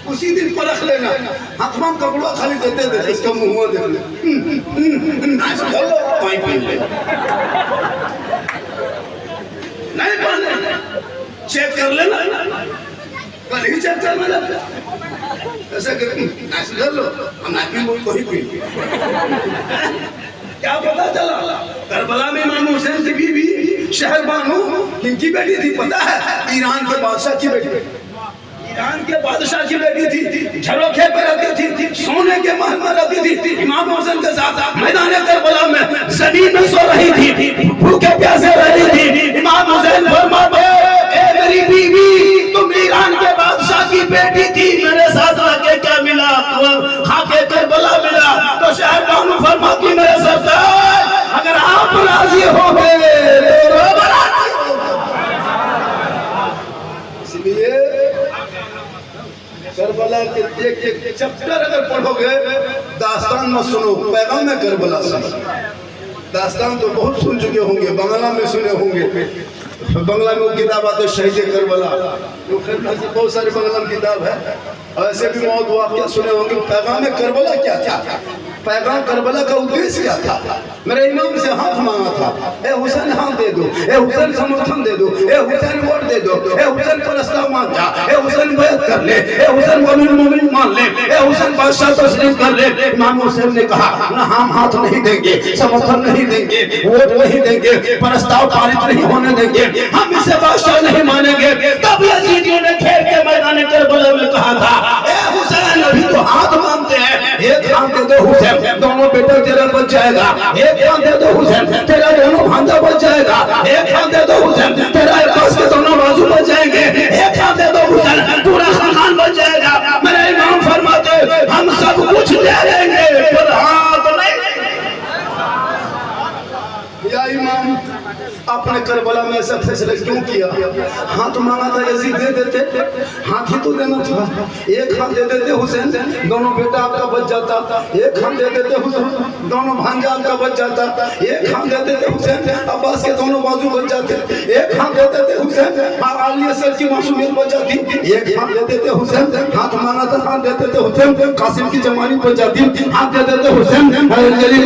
उसी दिन परख लेना। हाथमा कपड़ा खाली देते थे, इसका मुंह देख ले, नहीं पहले चेक कर लेना, कल ही चेक करना जाता ऐसा कर लो, हम नापी मुंह को ही पी। क्या पता चला करबला में इमाम हुसैन की बीवी शहर बानो किनकी बेटी थी पता है? ईरान के बादशाह की बेटी, ईरान के बादशाह की बेटी थी। झरोखे पे रहती थी, सोने के महल में रहती थी। इमाम हुसैन के साथ मैदान करबला में जमीन में सो रही थी, भूखे प्यासे रही थी। इमाम हुसैन फरमाते ए मेरी बीवी, तुम ईरान के बादशाह की बेटी थी, मेरे साथ आके क्या मिला? खाके करबला मिला। तो शहर बानो फरमाती मेरे सरदार, अगर आप राजी हो गए तो इसलिए करबला के एक चैप्टर अगर पढ़ोगे, दास्तान मत सुनो, पैगाम है करबला सुनो। दास्तान तो बहुत सुन चुके होंगे, बांग्ला में सुने होंगे। बांग्ला में वो किताब आते शहीद करबला, बहुत सारे बांग्ला में किताब है। ऐसे भी मौत वाक़या सुने होंगे। पैगाम करबला क्या था? पैगाम करबला का उद्देश्य क्या था? मेरे इमाम से हाथ मांगा था, ए हुसैन हाथ दे दो, ए हुसैन समर्थन दे दो, ए हुसैन वोट दे दो, ए हुसैन को रास्ता मान जा, ए हुसैन बैत कर ले, ए हुसैन मोमिन मान ले, ए हुसैन बादशाह तस्लीम कर ले। इमाम हुसैन ने कहा ना, हम हाथ नहीं देंगे, समर्थन नहीं देंगे, वोट नहीं देंगे, प्रस्ताव पारित नहीं होने देंगे, हम इसे बादशाह नहीं मानेंगे। तब यजीदियों ने खेल के मैदान करबला में कहा था, ए हुसैन अभी तो हाथ मांगते हैं, एक हाथ दे दो हुसैन, दोनों बेटा तेरा बच जाएगा। एक हाथ दे दो हुसैन, तेरा दोनों भांजा बच जाएगा। एक हाथ दे दो हुसैन, तेरा बस के दोनों बाजू बच जाएंगे। एक हाथ दे दो हुसैन, पूरा खानदान बच जाएगा। मेरे इमाम फरमाते हम सब कुछ दे देंगे पर हाथ नहीं। या इमाम आपने करबला में ऐसा फैसला क्यों किया? हाथ मांगा था यजीद दे देते, हाथ ही तो देना था। एक हाथ दे देते हुसैन, दोनों बेटा आपका बच जाता। एक हाथ दे देते हुसैन, दोनों भांजा आपका बच जाता। एक हाथ दे देते हुसैन, अब्बास के दोनों बाजू बच जाते। एक हाथ दे देते हुसैन, आलिया सर की मासूमियत बच जाती। एक हाथ दे देते हुसैन, हाथ मांगा था हाथ दे देते हुसैन, कासिम की जवानी बच जाती। हाथ दे देते हुसैन, जलील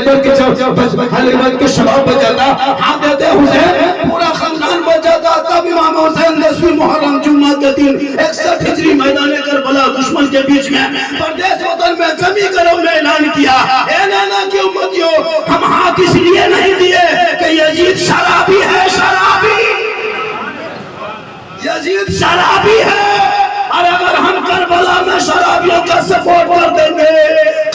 के शबाब बच जाता। हाथ देते हुसैन, पूरा खानदान बच जाता। तब इमाम हुसैन 10वीं मुहर्रम जुम्मा के दिन 61 हिजरी मैदान करबला दुश्मन के बीच में परदेश वतन में जमी करो में ऐलान किया, ए नाना की उम्मतियों, हम हाथ इसलिए नहीं दिए कि यजीद शराबी है, शराबी यजीद शराबी है। और अगर हम करबला में शराबियों का सपोर्ट कर देंगे,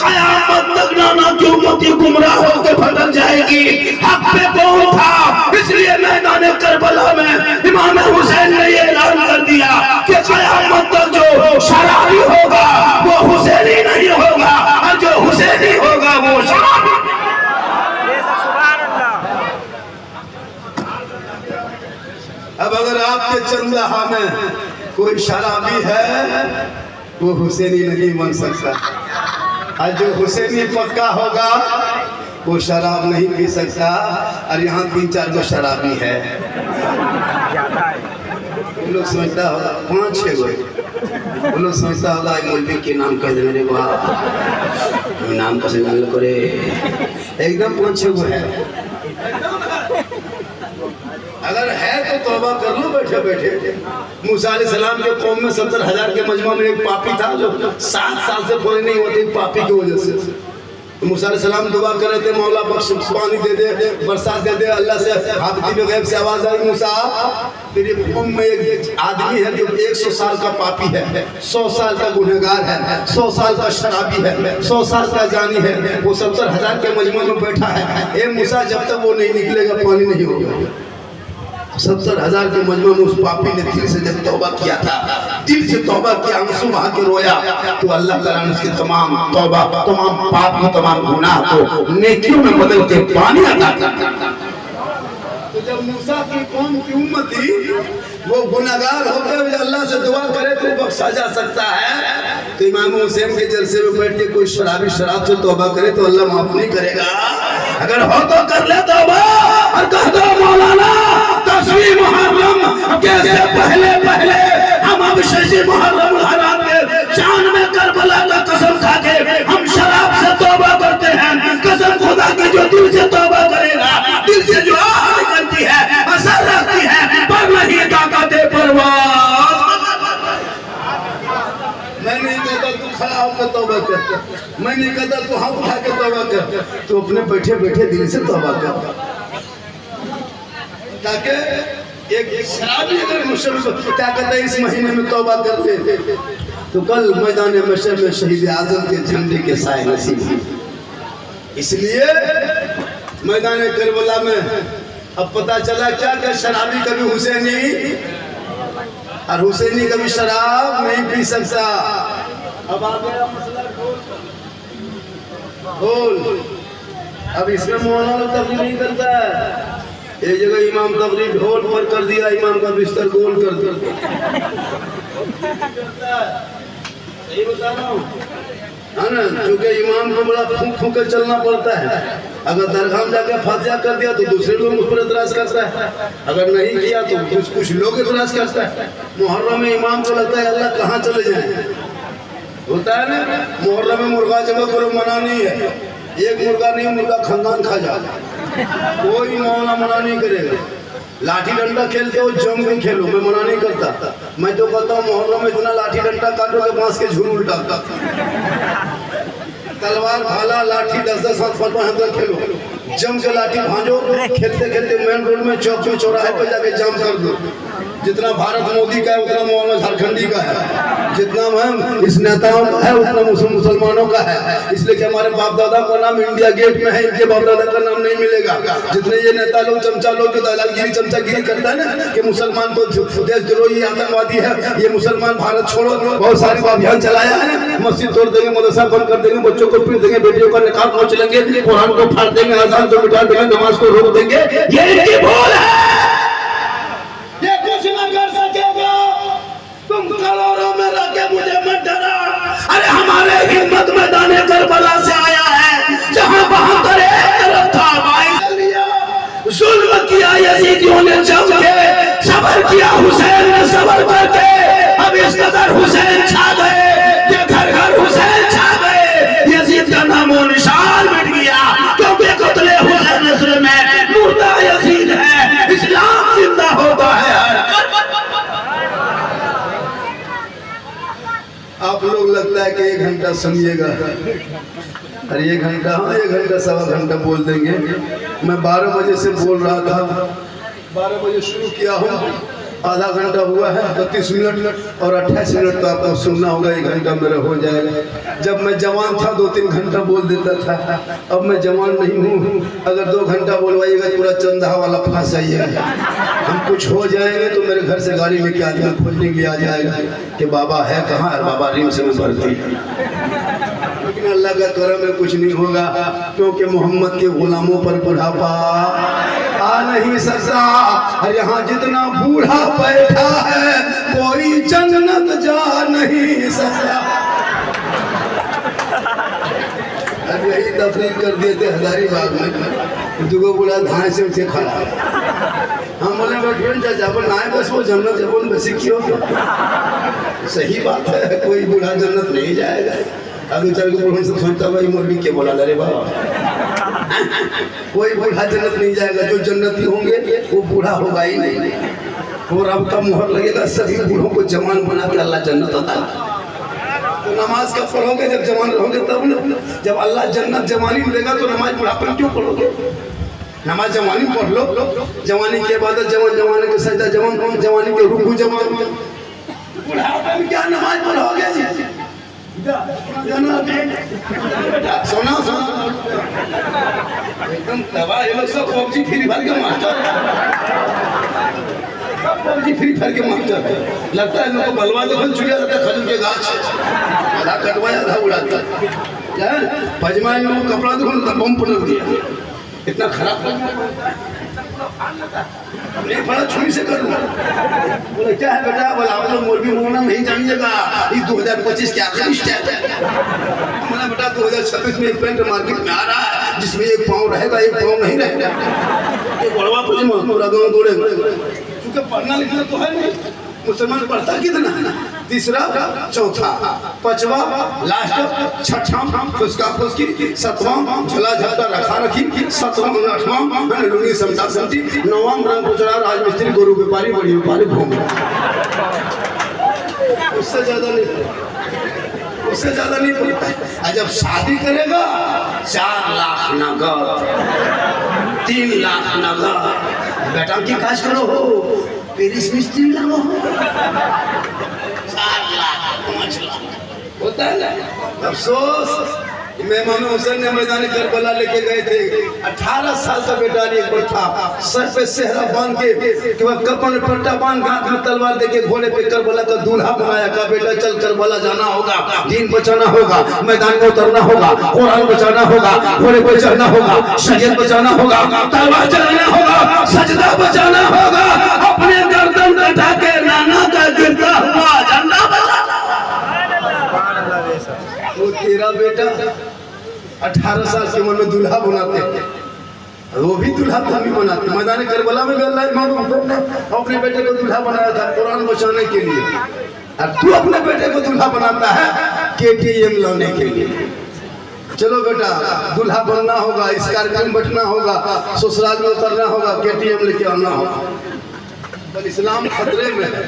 कयामत तक नाना की उम्मती गुमराह होकर भटक जाएगी। हक पे कौन था? इसलिए मैदान करबला में इमाम हुसैन ने ये ऐलान कर दिया कि कयामत तक जो शराबी होगा वो हुसैनी नहीं होगा, और जो हुसैनी होगा वो शराबी। अब अगर आपके चंदहा में कोई शराबी है, वो हुसैनी नहीं बन सकता। और जो हुसैनी पक्का होगा वो शराब नहीं पी सकता। और यहाँ 3-4 गो शराबी है, वो लोग समझता होगा 5-6 गो, वो लोग समझता होगा मौलवी के नाम कह दे मेरे को, नाम पसंद करे, एकदम 5-6 गो है। अगर है तो तौबा कर लो बैठे बैठे। मूसा अलैहिस्सलाम के कौम में 70,000 के मजमा में एक पापी था जो 7 साल से पूरे नहीं होते पापी की वजह से। तो मूसा अलैहिस्सलाम दुआ कर रहे थे, मौला बख्श, पानी दे दे, बरसात दे दे। अल्लाह से हाथी में गैब से आवाज आई, मूसा तेरी कौम में एक आदमी है जो 100 साल का पापी है, 100 साल का गुनहगार है, 100 साल का शराबी है, 100 साल का जानी है, वो 70,000 के मजमा में बैठा है। ए मूसा जब तक वो नहीं निकलेगा पानी नहीं होगा। 70,000 के मजमा में उस पापी ने दिल से जब तौबा किया था, दिल से तौबा किया, आंसू बहा के रोया, तो अल्लाह ताला ने उसके तमाम तौबा, तमाम पाप, तमाम गुनाह को नेकियों में बदल के पानी अता कर। तो जब मूसा की कौम की उम्मती वो गुनाहगार होते हुए अल्लाह से दुआ करे तो बख्शा जा सकता है, तो इमाम हुसैन के जलसे में बैठ के कोई शराबी शराब से तौबा करे तो अल्लाह माफ नहीं करेगा। अगर हो तो कर ले तौबा और कह दो मौलाना 10वीं मुहर्रम के पहले हम अब 6 मुहर्रम हरा तौबा की जो दिल से तौबा करेगा, दिल से जो आह निकलती है, असर रखती है, पर नहीं ताकत परवाज़। मैं नहीं कहता तू खड़ा होकर तौबा कर, मैं नहीं कहता तू हाथ उठा के तौबा कर, तू अपने बैठे बैठे दिल से तौबा कर, ताकि एक शराबी अगर मुसलमान क्या कहता है इस महीने में तौबा कर ले तो कल मैदान महशर में शहीद आजम के झंडे के साए नसीब हुई। इसलिए मैदान करबला में अब पता चला क्या कि शराबी कभी हुसैनी और हुसैनी कभी शराब नहीं पी सकता। अब आ गया मसला ढोल। अब इसमें मौलाना तकलीफ नहीं करता है, एक जगह इमाम तकरीब ढोल पर कर दिया, इमाम का बिस्तर गोल कर दिया, सही बता रहा हूँ है ना, क्योंकि इमाम को बड़ा फूंक फूंक कर चलना पड़ता है। अगर दरगाह में जाकर फातिहा कर दिया तो दूसरे लोग उस पर एतराज करता है, अगर नहीं किया तो कुछ लोग एतराज करता है। मुहर्रम में इमाम को लगता है अल्लाह कहाँ चले जाए, होता है ना। मुहर्रम में मुर्गा जब करो मना नहीं है, एक मुर्गा नहीं मुर्गा खानदान खा जाता, कोई मौला मना नहीं करेगा। लाठी डंडा खेलते हो जम में खेलो, मैं मना नहीं करता। मैं तो कहता हूँ मुहर्रम में इतना लाठी डंडा काटोगे बांस के झूल उल्टा, तलवार भाला लाठी 10-10 हाथ खेलो, जम के लाठी भांजो, खेलते खेलते मेन रोड में चौक में चौराहे पर जाके जाम कर दो। जितना भारत मोदी का है उतना मौलाना झारखंडी का है, जितना इस नेताओं का है उतना मुसलमानों का है। इसलिए कि हमारे बाप दादा का नाम इंडिया गेट में है, इनके बाप दादा का नाम नहीं मिलेगा। जितने ये नेता लोग चमचा लोग जो दलालगिरी चमचागिरी करता है ना कि मुसलमान को देशद्रोही आतंकवादी है, ये मुसलमान भारत छोड़ो बहुत सारे अभियान चलाया है, मस्जिद तोड़ देंगे, मदरसा बंद कर देंगे, बच्चों को पीट देंगे, बेटियों का निकाह नोच लेंगे, कुरान को फाड़ देंगे, अजान को मिटा देंगे, नमाज को रोक देंगे। ये इनकी भूल है, ये कुछ न कर सकेगा। तुम करोड़ों में रह के मुझे मत डरा। अरे हमारे हिम्मत मैदान करबला से आया है, जहां 72 एक तरफ था, जुल्म किया यजीदियों ने जम के, सबर किया हुसैन ने सबर करके। अब इस कदर हुसैन छा गए कि घर घर हुसैन छा गए, यजीद का नामो निशान मिट गया, क्योंकि कत्ले हुसैन नस्ल में मुर्दा यजीद है, इस्लाम जिंदा होता है। आप लोग लगता है कि 1 घंटा समझिएगा, अरे 1 घंटा, हाँ 1 घंटा 1.25 घंटा बोल देंगे। मैं 12 बजे से बोल रहा था, 12 बजे शुरू किया हूँ, आधा घंटा हुआ है, 32 मिनट और 28 मिनट तो आपको सुनना होगा, 1 घंटा मेरा हो जाएगा। जब मैं जवान था 2-3 घंटा बोल देता था, अब मैं जवान नहीं हूँ। अगर 2 घंटा बोलवाइएगा पूरा चंदा वाला फंस जाइएगा। हम कुछ हो जाएंगे तो मेरे घर से गाड़ी लेके आदमी खोजने के लिए आ जाएगा कि बाबा है कहाँ है, बाबा रिम्स में भर्ती। लेकिन अल्लाह का करम में कुछ नहीं होगा, क्योंकि मोहम्मद के गुलामों पर बुढ़ापा आ नहीं सकता। और यहाँ जितना बूढ़ा बैठा है कोई जन्नत जा नहीं सकता। अब यही तफरीक कर दिए थे हजारीबाग में, दुगो बूढ़ा धाए से उठे खड़ा, हम बोले बैठे चाचा बोल ना बस वो जन्नत जब बसी क्यों। सही बात है, कोई बूढ़ा जन्नत नहीं जाएगा। अभी चल के बुढ़ा से सोचता भाई मुर्गी के बोला अरे बाबा, कोई बूढ़ा जन्नत नहीं जाएगा। जो जन्नती होंगे वो बूढ़ा होगा ही नहीं, और अब का मुहर लगेगा सभी बूढ़ों को जवान बना के अल्लाह जन्नत अता। तो नमाज का पढ़ोगे जब जवान रहोगे तब ना, जब अल्लाह जन्नत जवानी देगा तो नमाज बुढ़ापन क्यों पढ़ोगे। नमाज जवानी पढ़ लो, जवानी के बाद जवान, जवानी के सजदा जवान, जवानी के रुकू जवान, बुढ़ापे में क्या नमाज पढ़ोगे जी। सोना एकदम तबाह, ये लोग सब पबजी फ्री फायर के मास्टर, सब पबजी फ्री फायर के मास्टर। लगता है लोगों को बलवा दो चुड़िया लगता है खजूर के गाछ, आधा कटवाया आधा उड़ाता। पजमा में कपड़ा देखो बम पलट दिया, इतना खराब नहीं पड़ा, छुरी से कर दूंगा। बोले क्या है बेटा, बोला आप लोग मुर्गी मोना नहीं जानिएगा, ये 2025 के आखिरी स्टेप है। बोला बेटा 2026 में एक पेंट मार्केट में आ रहा है जिसमें एक पाँव रहेगा एक पाँव नहीं रहेगा। ये बड़वा पूरा गाँव दौड़ेगा, क्योंकि पढ़ना लिखना तो है नहीं। मुसलमान पढ़ता कितना तीसरा, चौथा, पांचवा, लास्ट, छठा फुसका फुसकी, सातवां झला झपटा रखा रखी, सातवां आठवां लुंगी समझा समझी, नौवां रंग कुचड़ा राजमिस्त्री गोरू व्यापारी बड़ी व्यापारी घूम उससे ज्यादा नहीं, उससे ज्यादा नहीं पड़ता। जब शादी करेगा 4 लाख नगद, 3 लाख नगद, बेटा की काज करो हो, पेरिस मिस्त्री लगो हो, 4 लाख 5 लाख होता है ना। अफसोस इमाम हुसैन ने मैदान करबला लेके गए थे, 18 साल का बेटा एक बार था, सर पे सेहरा बांध के कपन में पट्टा बांध के हाथ में तलवार देके घोड़े पे करबला का दूल्हा बनाया। का बेटा चल करबला जाना होगा, दीन बचाना होगा, मैदान में उतरना होगा, कुरान बचाना होगा, घोड़े पे चढ़ना होगा, शरीयत बचाना होगा, तलवार चलाना होगा, सजदा बचाना होगा, अपने गर्दन कटा के नाना का गिरता हुआ झंडा बचाना। वो तेरा बेटा 18 साल की उम्र में दूल्हा बनाते हैं, वो भी दूल्हा तो भी बनाते। मैदान करबला में अपने बेटे को दूल्हा बनाया था कुरान बचाने के लिए, और तू अपने बेटे को दूल्हा बनाता है KTM लाने के लिए। चलो बेटा दूल्हा बनना होगा, इस कार्यक्रम बैठना होगा, ससुराल में उतरना होगा, KTM लेके आना होगा। पर इस्लाम खतरे में है,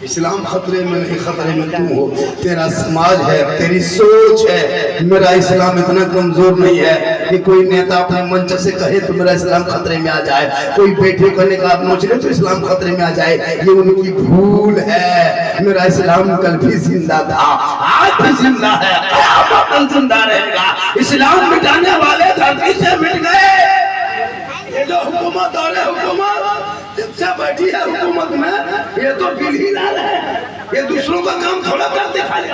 इस्लाम खतरे में नहीं, खतरे में तुम हो, तेरा समाज है, तेरी सोच है। मेरा इस्लाम इतना कमजोर नहीं है कि कोई नेता अपने मंच से कहे तो मेरा इस्लाम खतरे में आ जाए, कोई बैठे करने का आप ले तो इस्लाम खतरे में आ जाए, ये उनकी भूल है। मेरा इस्लाम कल भी जिंदा था, आज भी जिंदा है, कल जिंदा रहेगा। इस्लाम मिटाने वाले धरती से मिट गए। ये जो हुकूमत और हुकूमत जब से बैठी है हुकूमत में, ये तो बिल ही ला रहे हैं, ये दूसरों का काम थोड़ा करते खाली।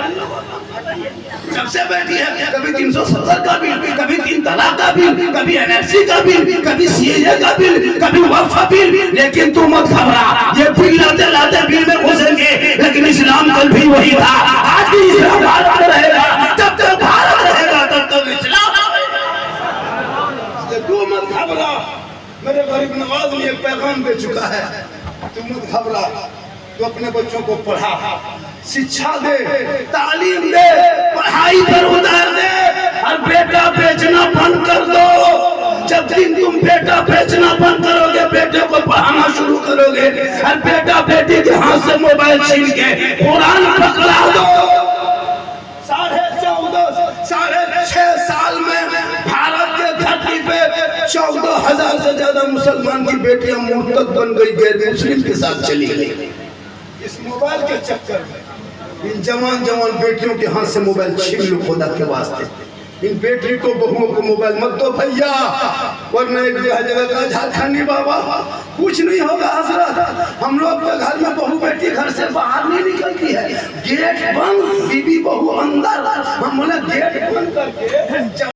जब से बैठी है कभी 370 का बिल, कभी 3 तलाक का बिल, कभी NRC का बिल, कभी CAA का बिल, कभी वक्फ का बिल। लेकिन तू मत घबरा, ये बिल लाते लाते बिल में घुसेंगे, लेकिन इस्लाम कल भी वही था, आज भी इस्लाम भारत में रहेगा। जब तक भारत रहेगा तब तक इस्लाम। तू मत घबरा, मेरे गरीब नवाज ने एक पैगाम दे चुका है, तुम मत घबरा। तो अपने बच्चों को पढ़ा, शिक्षा दे, तालीम दे, पढ़ाई पर उतार दे, और बेटा बेचना बंद कर दो। जब दिन तुम बेटा बेचना बंद करोगे, बेटे को पढ़ाना शुरू करोगे, और बेटा बेटी के हाथ से मोबाइल छीन के कुरान पकड़ा दो। 14.5 साल में भारत के धरती पे 14,000 से ज्यादा मुसलमान की बेटियां मुर्तद बन गई, गैर मुस्लिम के साथ चली गई। इस मोबाइल के चक्कर में इन जवान जवान बेटियों के हाथ से मोबाइल छीन लो खुदा के वास्ते। इन बेटी को बहुओं को मोबाइल मत दो भैया, वरना एक जगह का झारखंडी बाबा कुछ नहीं होगा। हजरत हम लोग के घर में बहू बेटी घर से बाहर नहीं निकलती है, गेट बंद, बीबी बहू अंदर। हम बोले गेट बंद करके